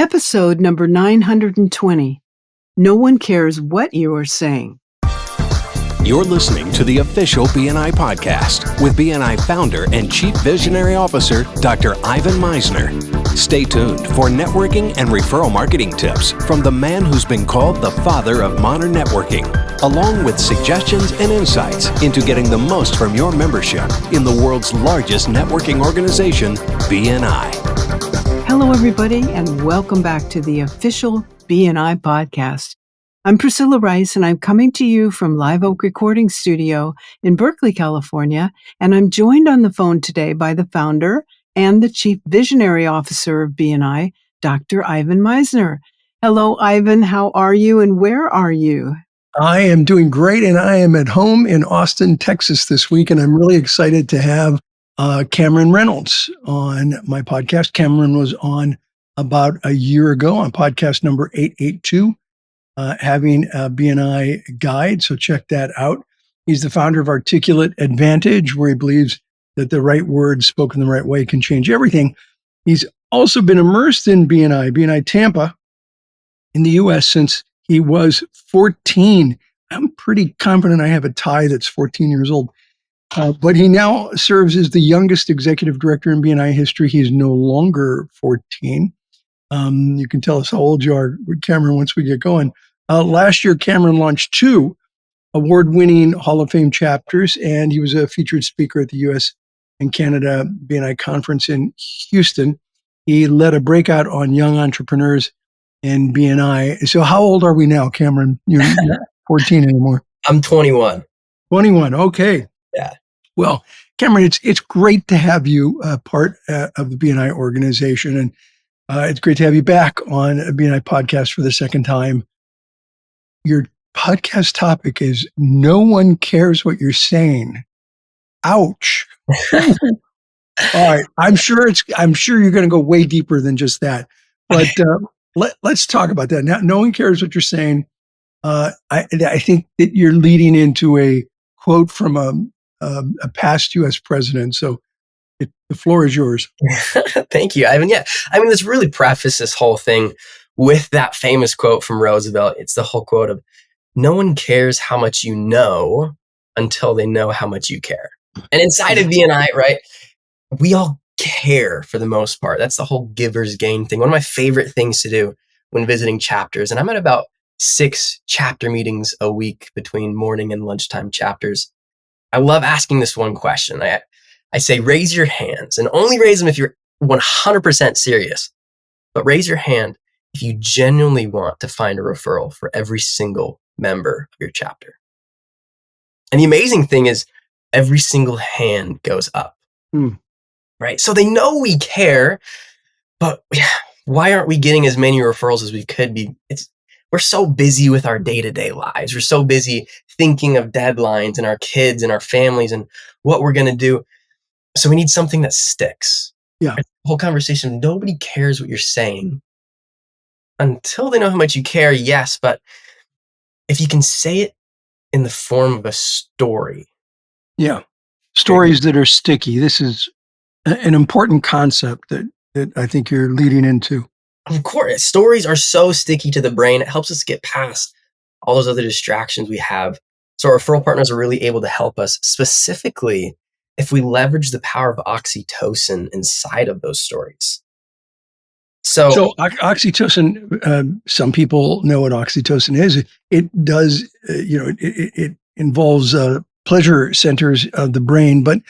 Episode number 920. No one cares what you are saying. You're listening to the official BNI podcast with BNI founder and Chief Visionary Officer, Dr. Ivan Misner. Stay tuned for networking and referral marketing tips from the man who's been called the father of modern networking, along with suggestions and insights into getting the most from your membership in the world's largest networking organization, BNI. Hello, everybody, and welcome back to the official BNI podcast. I'm Priscilla Rice, and I'm coming to you from Live Oak Recording Studio in Berkeley, California, and I'm joined on the phone today by the founder and the Chief Visionary Officer of BNI, Dr. Ivan Misner. Hello, Ivan. How are you, and where are you? I am doing great, and I am at home in Austin, Texas this week, and I'm really excited to have Kamryn Reynolds on my podcast. Kamryn was on about a year ago on podcast number 882. Having a BNI guide, so check that out. He's the founder of Articulate Advantage, where he believes that the right words spoken the right way can change everything. He's also been immersed in BNI Tampa in the U.S. since he was 14. I'm pretty confident I have a tie that's 14 years old. But he now serves as the youngest executive director in BNI history. He's no longer 14. You can tell us how old you are, Kamryn, once we get going. Last year, Kamryn launched 2 award-winning Hall of Fame chapters, and he was a featured speaker at the U.S. and Canada BNI conference in Houston. He led a breakout on young entrepreneurs in BNI. So how old are we now, Kamryn? You're not 14 anymore. I'm 21. 21, okay. Yeah. Well, Kamryn, it's great to have you part of the BNI organization, and it's great to have you back on a BNI podcast for the second time. Your podcast topic is "No one cares what you're saying." Ouch! All right, I'm sure you're going to go way deeper than just that, but let's talk about that now. No one cares what you're saying. I think that you're leading into a quote from a past U.S. president. So the floor is yours. Thank you, Ivan. Yeah, let's really preface this whole thing with that famous quote from Roosevelt. It's the whole quote of, "No one cares how much you know until they know how much you care." And inside of BNI, right, we all care for the most part. That's the whole giver's gain thing. One of my favorite things to do when visiting chapters, and I'm at about 6 chapter meetings a week between morning and lunchtime chapters. I love asking this one question. I say, raise your hands, and only raise them if you're 100% serious, but raise your hand if you genuinely want to find a referral for every single member of your chapter. And the amazing thing is every single hand goes up, right? So they know we care, but why aren't we getting as many referrals as we could be? We're so busy with our day-to-day lives. We're so busy thinking of deadlines and our kids and our families and what we're going to do. So we need something that sticks. Yeah. The whole conversation, nobody cares what you're saying until they know how much you care, yes. But if you can say it in the form of a story. Yeah. Stories that are sticky. This is an important concept that I think you're leading into. Of course, stories are so sticky to the brain. It helps us get past all those other distractions we have. So our referral partners are really able to help us, specifically if we leverage the power of oxytocin inside of those stories. So Oxytocin, some people know what oxytocin is. It does, it involves pleasure centers of the brain, but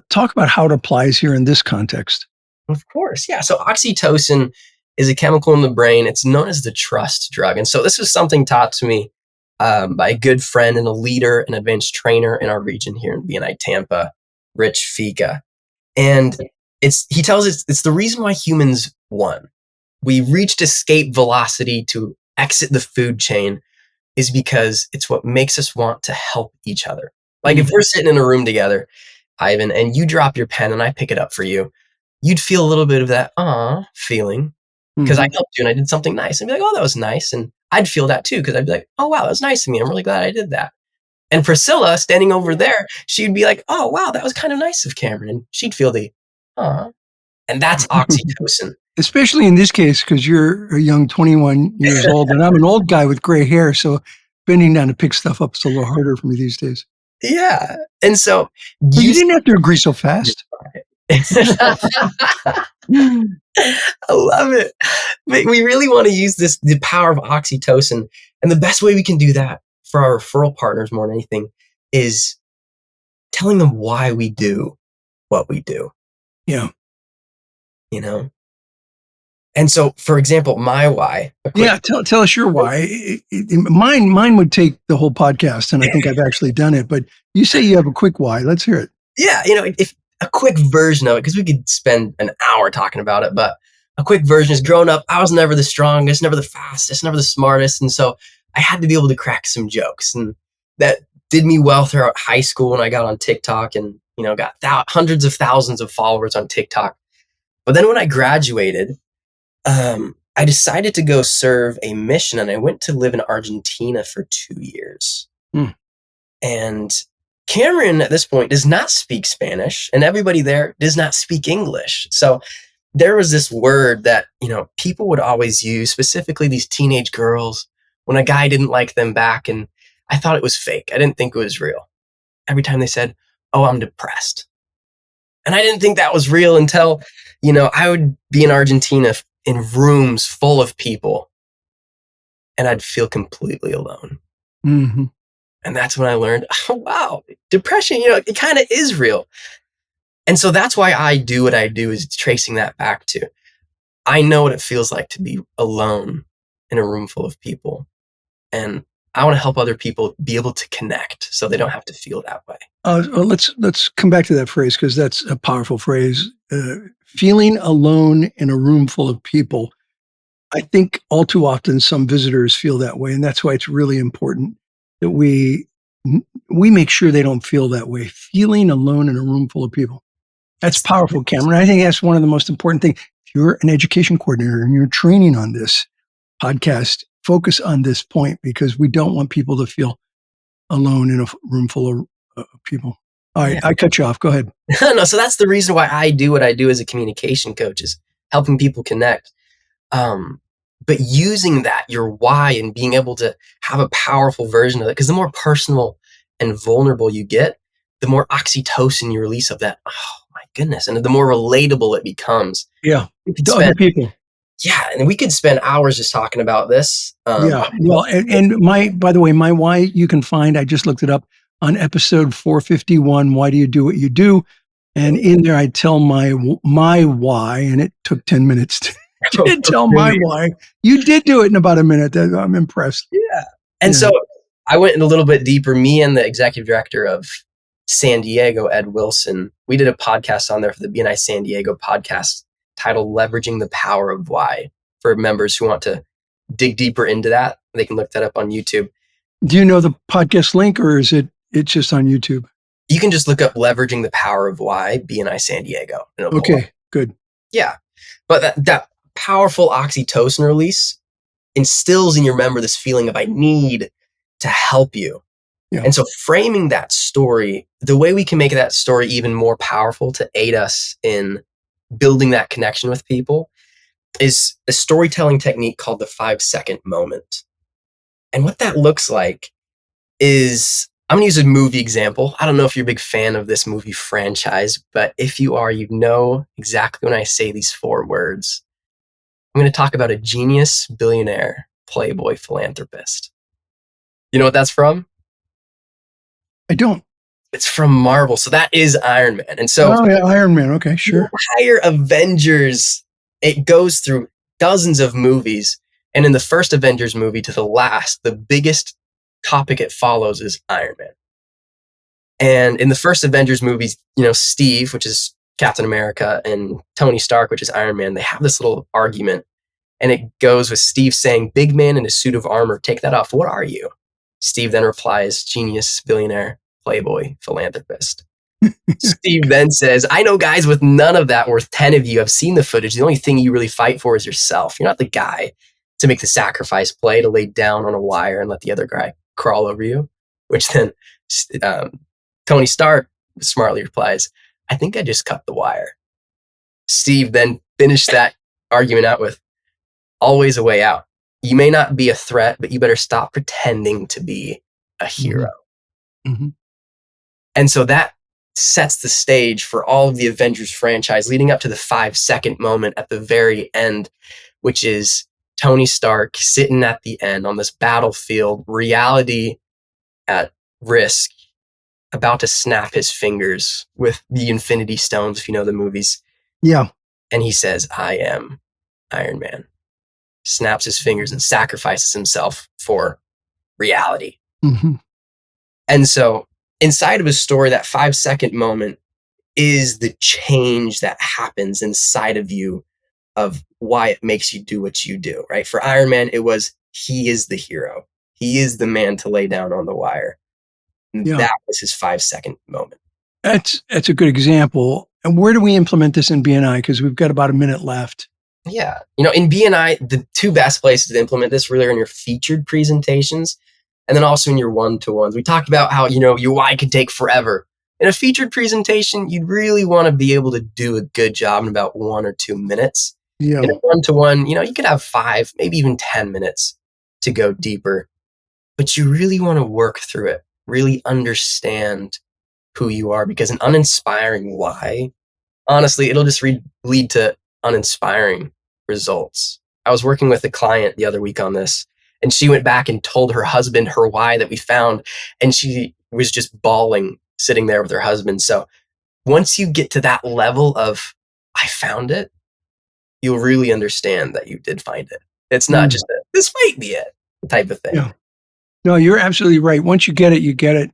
talk about how it applies here in this context. Of course, yeah. So oxytocin is a chemical in the brain. It's known as the trust drug. And so this was something taught to me by a good friend and a leader, an advanced trainer in our region here in BNI Tampa, Rich Fika. And he tells us it's the reason why humans won. We reached escape velocity to exit the food chain is because it's what makes us want to help each other. Like if we're sitting in a room together, Ivan, and you drop your pen and I pick it up for you, you'd feel a little bit of that feeling because I helped you and I did something nice. I'd be like, oh, that was nice. And I'd feel that too because I'd be like, oh, wow, that was nice of me. I'm really glad I did that. And Priscilla standing over there, she'd be like, oh, wow, that was kind of nice of Kamryn. And she'd feel the, And that's oxytocin. especially in this case, because you're a young 21 years old and I'm an old guy with gray hair. So bending down to pick stuff up is a little harder for me these days. Yeah. And so But you didn't have to agree so fast. I love it. But we really want to use the power of oxytocin. And the best way we can do that for our referral partners more than anything is telling them why we do what we do. Yeah. You know? And so, for example, my why. Yeah, tell us your why. Mine would take the whole podcast, and I think I've actually done it. But you say you have a quick why. Let's hear it. Yeah, if a quick version of it, because we could spend an hour talking about it, but a quick version is growing up, I was never the strongest, never the fastest, never the smartest. And so I had to be able to crack some jokes. And that did me well throughout high school when I got on TikTok and, got hundreds of thousands of followers on TikTok. But then when I graduated, I decided to go serve a mission, and I went to live in Argentina for 2 years. And Kamryn at this point does not speak Spanish, and everybody there does not speak English. So there was this word that, people would always use, specifically these teenage girls, when a guy didn't like them back. And I thought it was fake. I didn't think it was real. Every time they said, "Oh, I'm depressed." And I didn't think that was real until, I would be in Argentina in rooms full of people, and I'd feel completely alone. Mm-hmm. And that's when I learned, oh, wow, depression, it kind of is real. And so that's why I do what I do, is tracing that back to, I know what it feels like to be alone in a room full of people. And I want to help other people be able to connect so they don't have to feel that way. Let's come back to that phrase, because that's a powerful phrase. Feeling alone in a room full of people. I think all too often some visitors feel that way, and that's why it's really important that we make sure they don't feel that way. Feeling alone in a room full of people. That's powerful, Kamryn. I think that's one of the most important things. If you're an education coordinator and you're training on this podcast, focus on this point, because we don't want people to feel alone in a room full of people. All right, I cut you off. Go ahead. No, so that's the reason why I do what I do as a communication coach, is helping people connect. But using that, your why, and being able to have a powerful version of it, because the more personal and vulnerable you get, the more oxytocin you release of that. Oh my goodness. And the more relatable it becomes. Yeah. To other people. Yeah. And we could spend hours just talking about this. Yeah. Well, and by the way, my why you can find, I just looked it up on episode 451, Why Do You Do What You Do? And in there, I tell my why, and it took 10 minutes to tell my why. You did do it in about a minute. I'm impressed. Yeah. And so I went in a little bit deeper. Me and the executive director of San Diego, Ed Wilson, we did a podcast on there for the BNI San Diego podcast titled Leveraging the Power of Why, for members who want to dig deeper into that. They can look that up on YouTube. Do you know the podcast link, or is it's just on YouTube? You can just look up Leveraging the Power of Why, BNI San Diego. Okay, good. Yeah. But that powerful oxytocin release instills in your member this feeling of, I need to help you. Yeah. And so framing that story, the way we can make that story even more powerful to aid us in building that connection with people, is a storytelling technique called the 5-second moment. And what that looks like is, I'm going to use a movie example. I don't know if you're a big fan of this movie franchise, but if you are, you know exactly when I say these 4 words. I'm going to talk about a genius, billionaire, playboy, philanthropist. You know what that's from? I don't. It's from Marvel. So that is Iron Man. And so, Iron Man. Okay, sure. The entire Avengers, it goes through dozens of movies. And in the first Avengers movie to the last, the biggest topic it follows is Iron Man. And in the first Avengers movies, Steve, which is Captain America, and Tony Stark, which is Iron Man, they have this little argument. And it goes with Steve saying, "Big man in a suit of armor, take that off. What are you?" Steve then replies, "Genius, billionaire, playboy, philanthropist." Steve then says, "I know guys with none of that worth 10 of you. I've seen the footage. The only thing you really fight for is yourself. You're not the guy to make the sacrifice play, to lay down on a wire and let the other guy crawl over you." Which then Tony Stark smartly replies, "I think I just cut the wire." Steve then finished that argument out with always a way out. You may not be a threat, but you better stop pretending to be a hero. Mm-hmm. And so that sets the stage for all of the Avengers franchise leading up to the 5-second moment at the very end, which is Tony Stark sitting at the end on this battlefield, reality at risk, about to snap his fingers with the Infinity Stones, if you know the movies. Yeah. And he says, I am Iron Man. Snaps his fingers and sacrifices himself for reality. Mm-hmm. And so inside of his story, that 5-second moment is the change that happens inside of you of why it makes you do what you do, right? For Iron Man, it was, he is the hero. He is the man to lay down on the wire. And that was his 5-second moment. That's a good example. And where do we implement this in BNI? Because we've got about a minute left. Yeah. In BNI, the two best places to implement this really are in your featured presentations and then also in your one-to-ones. We talked about how, your why could take forever. In a featured presentation, you'd really want to be able to do a good job in about 1 or 2 minutes. Yeah. In a one-to-one, you could have 5, maybe even 10 minutes to go deeper. But you really want to work through it, really understand who you are, because an uninspiring why, honestly, it'll just lead to uninspiring results. I was working with a client the other week on this, and she went back and told her husband her why that we found, and she was just bawling sitting there with her husband. So once you get to that level of, I found it, you'll really understand that you did find it. It's not just this might be it type of thing. Yeah. No, you're absolutely right. Once you get it, you get it.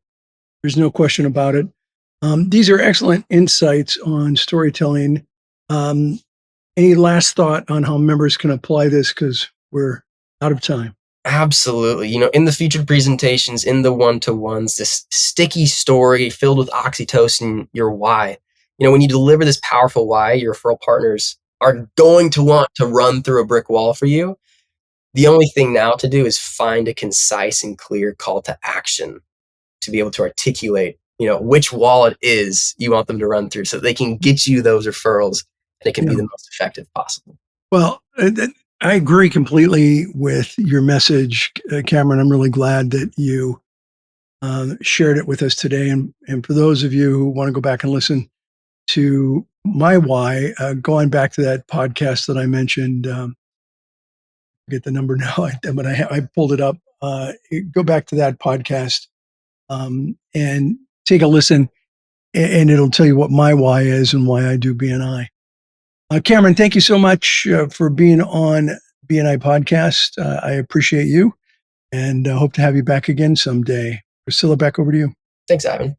There's no question about it. These are excellent insights on storytelling. Any last thought on how members can apply this? Because we're out of time. Absolutely. In the featured presentations, in the one-to-ones, this sticky story filled with oxytocin, your why. When you deliver this powerful why, your referral partners are going to want to run through a brick wall for you. The only thing now to do is find a concise and clear call to action to be able to articulate, which wall it is you want them to run through so that they can get you those referrals and it can be the most effective possible. Well, I agree completely with your message, Kamryn. I'm really glad that you shared it with us today. And for those of you who want to go back and listen to my why, going back to that podcast that I mentioned, get the number now, but I pulled it up. Go back to that podcast and take a listen, and it'll tell you what my why is and why I do BNI. Kamryn, thank you so much for being on BNI Podcast. I appreciate you and hope to have you back again someday. Priscilla, back over to you. Thanks, Ivan.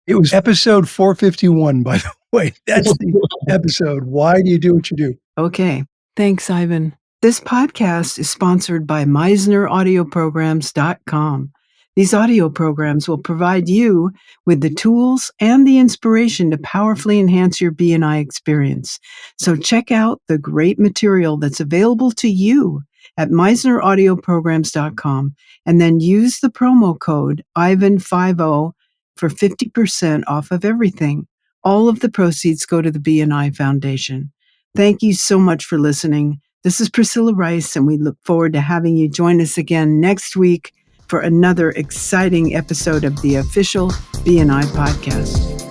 It was episode 451, by the way. That's the episode. Why do you do what you do? Okay. Thanks, Ivan. This podcast is sponsored by MeisnerAudioprograms.com. These audio programs will provide you with the tools and the inspiration to powerfully enhance your BNI experience. So check out the great material that's available to you at MeisnerAudioprograms.com and then use the promo code IVAN50 for 50% off of everything. All of the proceeds go to the BNI Foundation. Thank you so much for listening. This is Priscilla Rice, and we look forward to having you join us again next week for another exciting episode of the official BNI podcast.